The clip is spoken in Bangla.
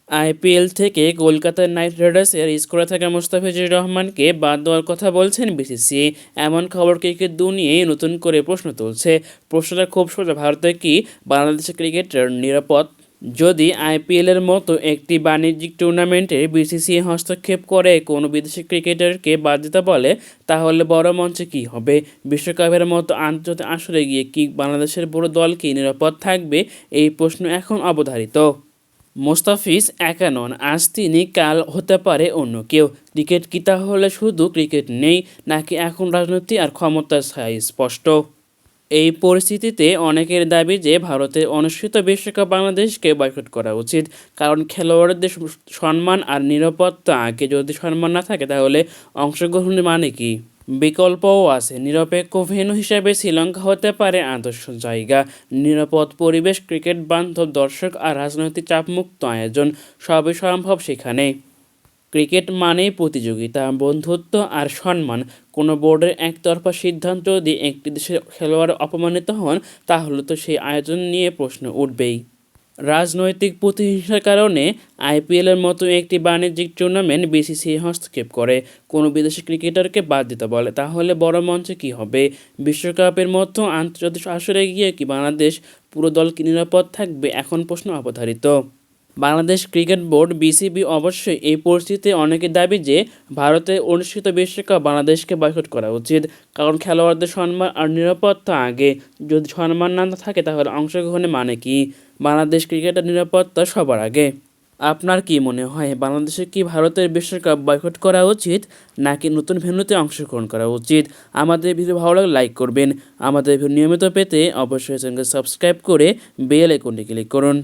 আইপিএল থেকে কলকাতা নাইট রাইডার্সের স্কোরে থাকা মুস্তাফিজুর রহমানকে বাদ দেওয়ার কথা বলছেন বিসিসিআই। এমন খবর ক্রিকেট দুনিয়ায় নতুন করে প্রশ্ন তুলছে। প্রশ্নটা খুব সোজা, ভারতে কি বাংলাদেশের ক্রিকেটার নিরাপদ? যদি আইপিএলের মতো একটি বাণিজ্যিক টুর্নামেন্টে বিসিসিআই হস্তক্ষেপ করে কোনো বিদেশি ক্রিকেটারকে বাদ দিতে বলে, তাহলে বড় মঞ্চে কী হবে? বিশ্বকাপের মতো আন্তর্জাতিক আসরে গিয়ে কি বাংলাদেশের বড় দল কি নিরাপদ থাকবে? এই প্রশ্ন এখন অবধারিত। মোস্তাফিজ একা নন, আজ তিনি, কাল হতে পারে অন্য কেউ। ক্রিকেট কি তাহলে শুধু ক্রিকেট নেই, নাকি এখন রাজনীতি আর ক্ষমতার ছায়া স্পষ্ট? এই পরিস্থিতিতে অনেকের দাবি যে ভারতের অনুষ্ঠিত বিশ্বকাপ বাংলাদেশকে বয়কট করা উচিত, কারণ খেলোয়াড়দের সম্মান আর নিরাপত্তা আগে। যদি সম্মান না থাকে তাহলে অংশগ্রহণের মানে কি? বিকল্পও আছে। নিরপেক্ষ ভেন্যু হিসেবে শ্রীলঙ্কা হতে পারে আদর্শ জায়গা। নিরাপদ পরিবেশ, ক্রিকেট বান্ধব দর্শক আর রাজনৈতিক চাপমুক্ত আয়োজন, সবই সম্ভব সেখানে। ক্রিকেট মানেই প্রতিযোগিতা, বন্ধুত্ব আর সম্মান। কোনো বোর্ডের একতরফা সিদ্ধান্ত যদি একটি দেশের খেলোয়াড় অপমানিত হন, তাহলে তো সেই আয়োজন নিয়ে প্রশ্ন উঠবেই। রাজনৈতিক প্রতিহিংসার কারণে আইপিএলের মতো একটি বাণিজ্যিক টুর্নামেন্ট বিসিসিআই হস্তক্ষেপ করে কোনো বিদেশি ক্রিকেটারকে বাদ দিতে বলে, তাহলে বড় মঞ্চে কী হবে? বিশ্বকাপের মতো আন্তর্জাতিক আসরে গিয়ে কি বাংলাদেশ পুরো দল কি নিরাপদ থাকবে? এখন প্রশ্ন অবধারিত। বাংলাদেশ ক্রিকেট বোর্ড বিসিবি অবশ্যই এই পরিস্থিতিতে অনেকের দাবি যে ভারতে অনুষ্ঠিত বিশ্বকাপ বাংলাদেশকে বয়কট করা উচিত, কারণ খেলোয়াড়দের সম্মান আর নিরাপত্তা আগে। যদি সম্মান না থাকে তাহলে অংশগ্রহণের মানে কি? বাংলাদেশ ক্রিকেটের নিরাপত্তা সবার আগে। আপনার কি মনে হয়, বাংলাদেশে কি ভারতের বিশ্বকাপ বয়কট করা উচিত, নাকি নতুন ভেন্যুতে অংশগ্রহণ করা উচিত? আমাদের ভিডিও ভালো লাগলে লাইক করবেন। আমাদের ভিডিও নিয়মিত পেতে অবশ্যই চ্যানেলকে সাবস্ক্রাইব করে বেল আইকনটি ক্লিক করুন।